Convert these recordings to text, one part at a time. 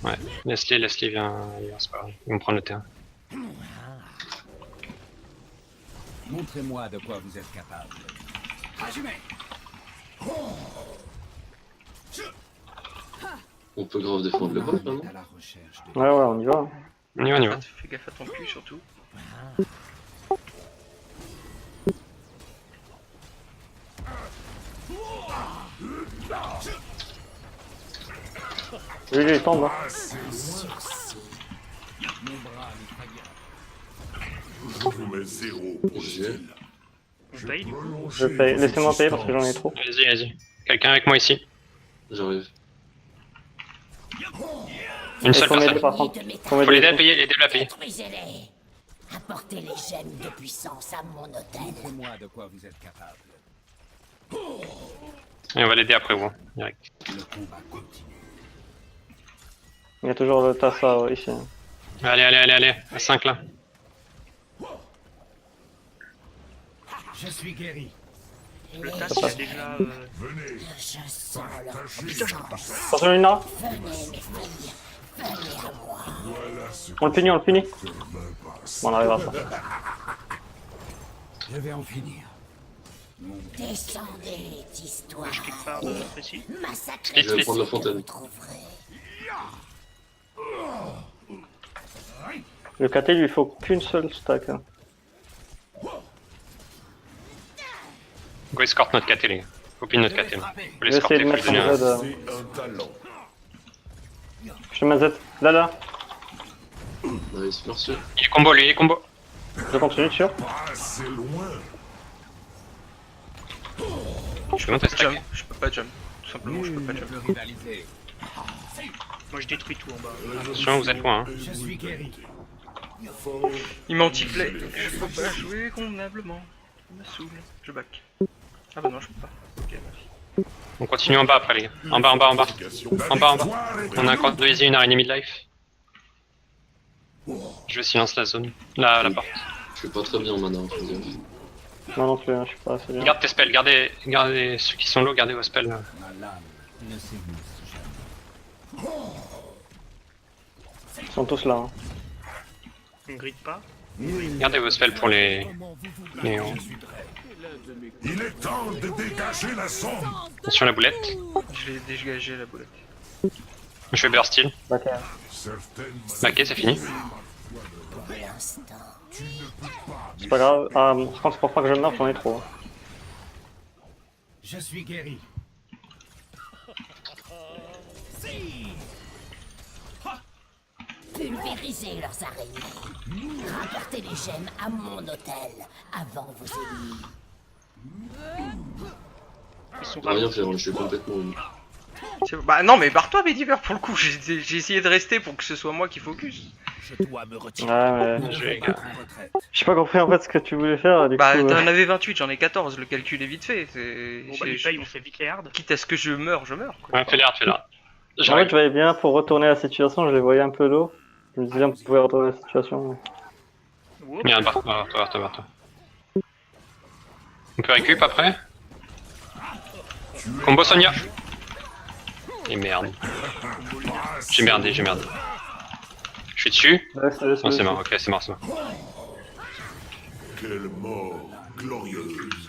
Ouais, laisse-les, viens, c'est pas grave. Ils vont prendre le terrain. Montrez-moi de quoi vous êtes capable. On peut grave défendre le bot, On non? est à la recherche de... Ouais, on y va. On y va, on y va. Fais gaffe à ton cul surtout. Lui, il tombe. Hein. Mon bras n'est pas bien. Je vous mets 0 au style. On paye du coup. Je paye. Laissez-moi payer parce que j'en ai trop. Vas-y, vas-y. Quelqu'un avec moi ici. J'arrive. Une Il seule faut m'aider personne. par contre. Faut l'aider à payer, l'aider à payer. Détruisez-les. Apportez les gemmes de puissance à mon hôtel. Montrez-moi de quoi vous êtes capable. Et on va l'aider après vous, direct. Le combat continue. Il y a toujours le Tassa ici. Allez, à 5 là. Je suis guéri. Le tas il a déjà. Venez, Je sens leur... partagez. Attention, Luna. Venez, mes filles. Venez à moi. Voilà ce que On le punit, on le punit. me passe. Bon, on arrive à ça. Je vais en finir. Descendez, histoire. Je clique pas précis. Massacrez Je vais prendre la fontaine. vous trouverez. Le KT, lui, il faut qu'une seule stack. Hein. Go escorte notre KT, les gars. Copine notre KT. Là. Faut Je vais essayer l'escorter, de faut lui mettre donner un un. Z. C'est un talent. Je te mets un Z. Là. Nice, merci. Il est combo, lui, il est combo. Je continue, sûr. Pas assez loin. Je peux monter stack. Jump, je peux pas jump. Tout simplement, je peux pas jump. Je veux rivaliser. Moi je détruis tout en bas. Attention, vous êtes loin. Hein. Je suis guéri. Il m'a anti-play, donc je peux pas jouer convenablement. Il me saoule. Je back. Ah bah non, je peux pas. Ok, merci. On continue en bas après, les gars. En bas. En bas. La En bas. victoire est On a encore 2 easy, une araignée midlife. Je silence la zone. La porte. Je suis pas très bien en mana, hein, faut dire. Non, non plus, hein, je suis pas assez bien. Garde tes spells, gardez ceux qui sont low, gardez vos spells. Ma lame ne s'éblouisse jamais. Ils sont tous là. Hein. On grille pas. Gardez vos spells pour les héros. Il est temps de dégager la sonde. Attention la boulette. Je l'ai dégagé la boulette. Je fais burst heal. Back. Certaines Ok, c'est fini. Pour l'instant. C'est pas grave. Ah, je pense pour pas que je meure, j'en ai trop. Hein. Je suis guéri. Pulvérisez leurs araignées. Rapportez les gemmes à mon hôtel avant vos ennemis. Ils sont Je peux rien ralentis. faire, je suis complètement uni. Bah non mais barre-toi Bédiver pour le coup, j'ai essayé de rester pour que ce soit moi qui focus. Je dois me retirer. Ouais, mais. Je vais, gars. En retraite. J'ai pas compris en fait ce que tu voulais faire. Du Bah coup, t'en avais 28, j'en ai 14, le calcul est vite fait. Bon bah les payes on fait vite les hards. Quitte à ce que je meure, je meurs. Quoi. Ouais, fais l'air. En fait, J'arrive. je voyais bien pour retourner la situation, je les voyais un peu low. Je me disais, on pouvait retourner la situation. Oups. Viens, barre-toi. On peut récup après. Combo Sonia. Et merde. J'ai merdé. Je suis dessus. Laisse, Non, c'est mort, ok, c'est mort. Quelle mort glorieuse.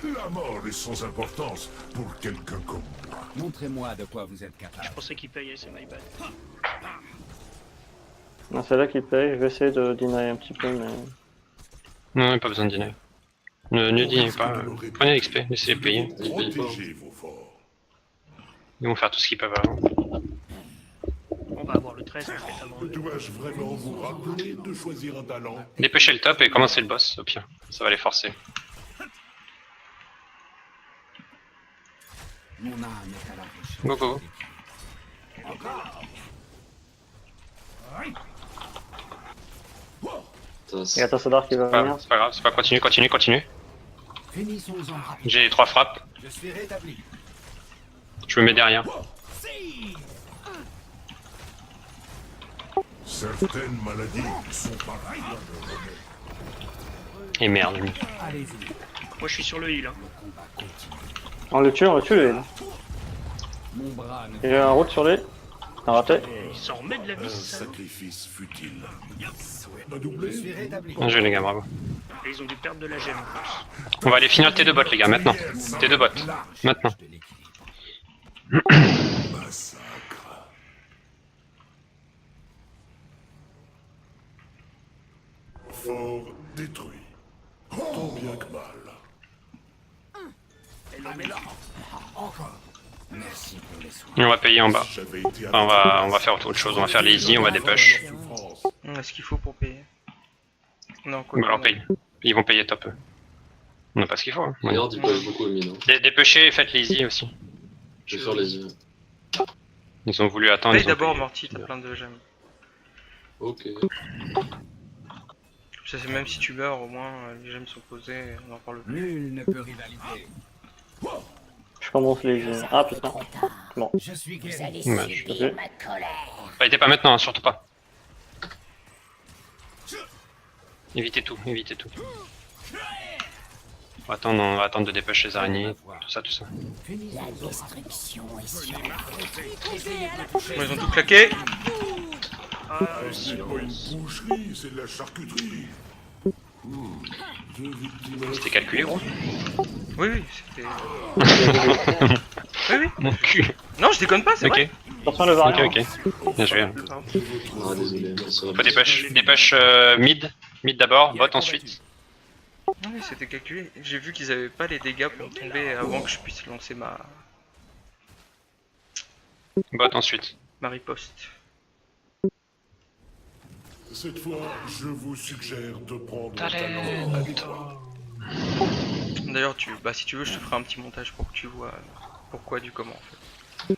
La mort est sans importance pour quelqu'un comme moi. Montrez-moi de quoi vous êtes capable. Je pensais qu'il payait, c'est my bad. Non, c'est là qu'il paye, je vais essayer de deny un petit peu, mais. Non, pas besoin de dîner. Ne dînez pas. Prenez l'XP, laissez les payer. Protégez vos forts. Ils vont faire tout ce qu'ils peuvent avant. On va avoir le 13 en fait avant le... Dois-je vraiment vous rappeler de choisir un talent? Dépêchez le top et commencez le boss, au pire. Ça va les forcer. Mon âme est à la recherche. Go. Il y a Tassadar qui va venir. C'est pas grave, continue. Finissons-en rapidement. J'ai 3 frappes, Je suis rétabli. je me mets derrière. Certaines maladies sont pareilles. Et merde, lui. Allez-y. Moi je suis sur le heal. Hein. Le combat continue. On le tue, lui. Là. Mon bras ne Il y a un route sur lui. Un raté. Il s'en remet de la Un vie, ça. sacrifice futile. Un doublé. suis rétabli. Bien joué les gars, bravo. Et ils ont dû perdre de la gemme en plus. On va aller finir le T2 bot les gars, maintenant. T2 bot. Maintenant. De l'équilibre. Massacre. Fort détruit. Tant bien que mal. Merci pour les soins. Et on va payer en bas. J'avais été Enfin, on va faire autre chose, on va faire les easy, on va des push. souffrance. On a ce qu'il faut pour payer. Non, quoi. On va leur payer. Ils vont payer top eux. On n'a pas ce qu'il faut. Hein. Ouais. Regarde, il paye beaucoup au mine. Hein. Dépêchez et faites les easy aussi. Je vais faire les yeux. Ils ont voulu attendre. Paye ils ont d'abord, payé. Morty, t'as plein de gemmes. Ok. Ça, c'est même si tu meurs, au moins les gemmes sont posées, on en parle plus. Nul ne peut rivaliser. Je commence les yeux. Ah putain. Trop tard. Bon. Je suis Vous guéri. allez Dommage. subir ma colère. Arrêtez pas maintenant, hein, surtout pas. Évitez tout, évitez tout. On va attendre de dépêcher les araignées, tout ça, tout ça. La destruction est sur Moi, ils ont tout claqué. Ah, le C'est pas silence. une boucherie, c'est de la charcuterie. Deux victimes. C'était calculé gros. Oui, oui, c'était. Oui, oui. Mon cul. Non, je déconne pas, c'est Ok, vrai. Attention le ok, variant. ok. Bien joué. Ah, désolé. mais ça va Faut bien. des push mid. Mid d'abord, bot ensuite. Non, mais c'était calculé. J'ai vu qu'ils avaient pas les dégâts pour tomber avant que je puisse lancer ma Bot ensuite. riposte. Cette fois, je vous suggère de prendre un Talent. talent habituel. D'ailleurs, si tu veux, je te ferai un petit montage pour que tu vois pourquoi du comment en fait.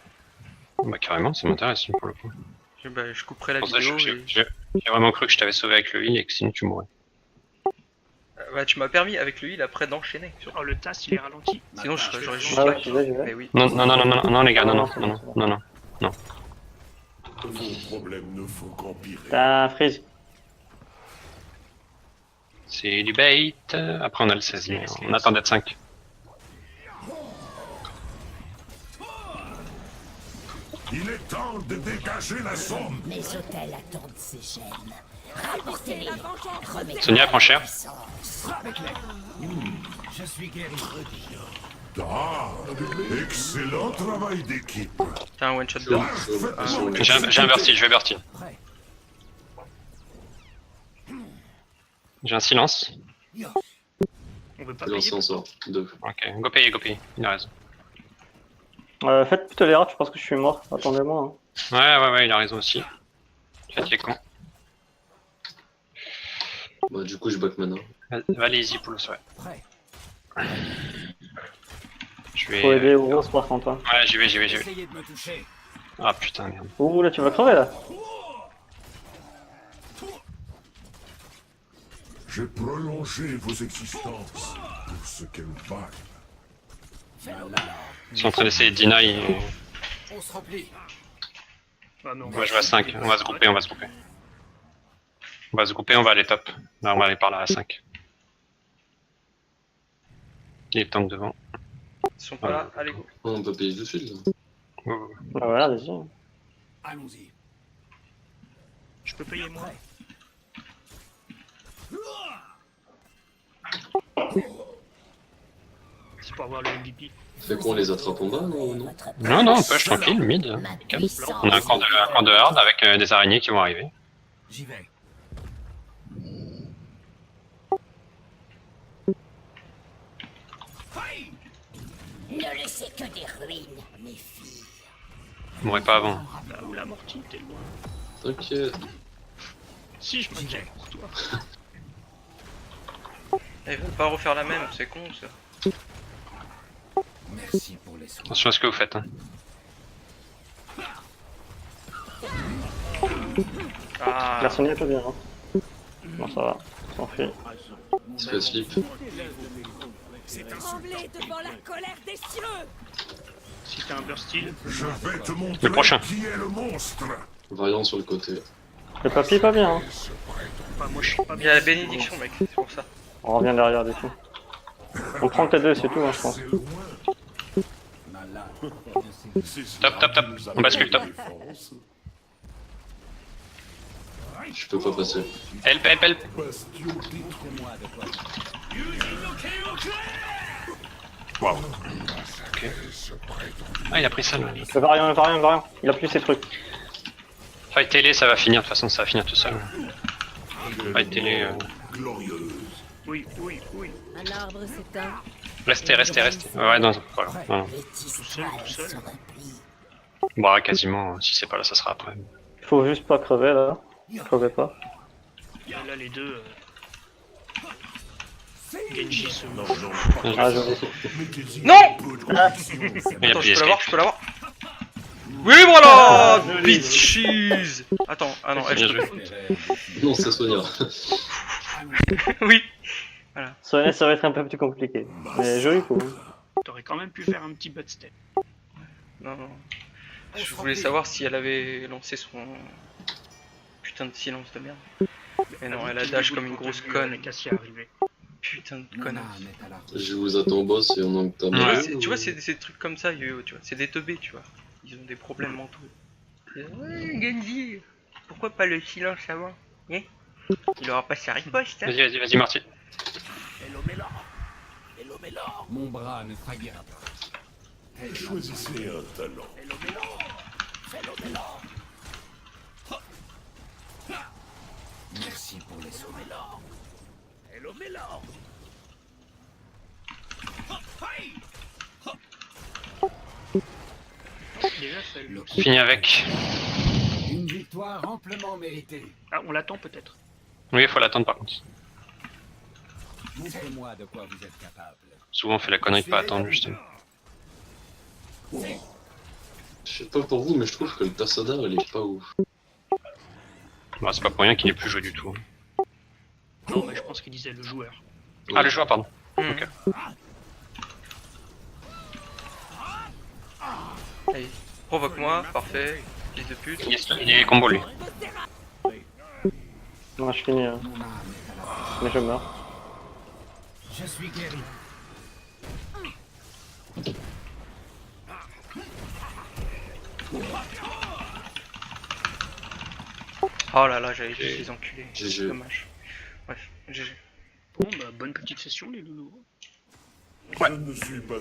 Bah carrément, ça m'intéresse pour le coup. Je couperai la Pour ça, vidéo et... j'ai vraiment cru que je t'avais sauvé avec le heal et que sinon tu mourrais. Bah, tu m'as permis avec le heal après d'enchaîner. Oh, le TAS, il est ralenti. Sinon, j'aurais juste Ah ouais, back. j'y vais, j'y Mais vais. oui. Non, non, non, non, non, non les gars, non, non, non, non, non, non. Vos problèmes ne font qu'empirer. Putain, freeze. C'est du bait. Après on a le 16, mais on attend d'être 5. Il est temps de dégager la somme. mes hôtels attendent ces gemmes. Rapportez-les. Remettez Sonia prend cher. Je suis guéri. Ah, excellent travail d'équipe. T'as un one shot dedans. J'ai un burst heal, je vais burst heal. Prêt. J'ai un silence. On veut pas Et payer. on s'en sort. Deux. Ok, go payer, il a raison. Faites plutôt les rats, je pense que je suis mort. Attendez-moi. Hein. Ouais, il a raison aussi. Faites les cons. Bah, du coup, je back maintenant. Va les easy poulos, ouais. Prêt. Je vais. Faut aider Ouros par contre. Hein. Ouais, j'y vais. Essayez de me toucher. Ah putain, merde. Ouh là tu vas crever là. J'ai prolongé vos existences pour ce qu'elles valent. Ils sont en train d'essayer de deny. On se replie. Ah, mais on On va jouer à 5, on va se grouper. On va se grouper, on va aller top. Là, on va aller par là à 5. Il est tank devant. Ils sont pas là, allez go. Oh, on peut payer tout de suite là. Oh. Bah voilà, vas-y. Allons-y. Je peux payer moi. C'est pour avoir le MVP. Fait qu'on les attrape en bas ou non? Non, on push tranquille, mid. Ma Calme. puissance. On a un camp de hard avec des araignées qui vont arriver. J'y vais. Ne laissez que des ruines, mes filles. Ils mourraient pas avant. Bah, ou la mortie, t'es loin. T'inquiète. Si, je m'inquiète pour toi. Ils vont pas refaire la même, c'est con ça. Merci pour les soins. Attention à ce que vous faites. Hein. Ah, La Sonia peut bien. Hein. Bon ça va, on fuit. Il se fait slip. Tremblez devant la colère des cieux. Si t'as un burst heal, Je vais te montrer Le prochain. qui est le monstre. Variant sur le côté. Le papier est pas bien. Hein. enfin, moi je suis pas il y bien. a la bénédiction mec, c'est pour ça. On revient derrière des coups. On prend le T2 c'est tout hein, je pense. C'est loin. Malade. Top, top, top. On bascule top. Je peux pas passer. Help, help, help. Montrez-moi de quoi. Wow. Ok. Ah, il a pris ça là. Le variant. Il a plus ses trucs. Fight télé, ça va finir. De toute façon, ça va finir tout seul. Fight télé. Glorieuse. Oui, oui, oui. Un arbre s'éteint. Restez. Ouais, non, voilà. Non. Petit Tout seul, tout seul. se replie. Bon, ouais, quasiment. Si c'est pas là, ça sera après. Il faut juste pas crever là. Crevez pas. Et là, les deux. Genji se Ah, je vois. Mettez-y Non un peu de conviction. Il a Attends, pris je peux l'avoir. Oui, voilà. Ah, joli. Bitches. Attends, ah non, Bien je joué. Non, c'est Sonia. Oui. Sonia, ça va être un peu plus compliqué. Mais joli coup. T'aurais quand même pu faire un petit butt step. Non. Je voulais savoir si elle avait lancé son putain de silence de merde. Mais non, elle a dash comme une grosse conne. Les Cassia arrivé. Putain de connasse. Je vous attends boss et on en t'a Ouais. mal. Tu vois, c'est des trucs comme ça, Yo-Yo, tu vois. C'est des teubés, tu vois. Ils ont des problèmes mentaux. Ouais, Genji, pourquoi pas le silence avant? Hein? Il aura pas sa riposte, hein? Vas-y, Marty. Mon bras ne faillira pas. Choisissez un talent. Merci pour les soins. Déjà, ça le... Fini avec. Une victoire amplement méritée. Ah, on l'attend peut-être. Oui, il faut l'attendre par contre. Montrez-moi de quoi vous êtes capable. Souvent, on fait la connerie de pas attendre, justement. Je sais pas pour vous, mais je trouve que le Tassadar, il est pas ouf. Bah, c'est pas pour rien qu'il est plus joué du tout. Non, mais je pense qu'il disait le joueur. Ah, le joueur, pardon. Ok. Allez, provoque-moi, parfait. Fils de pute. Il est combo, lui. Moi je finis, hein. Mon âme est à la Mais je meurs. Je suis guéri. Oh là là, j'avais dit les enculés. GG. Dommage. Bref, GG. Bon, bah, bonne petite session, les loulous. Je ne suis pas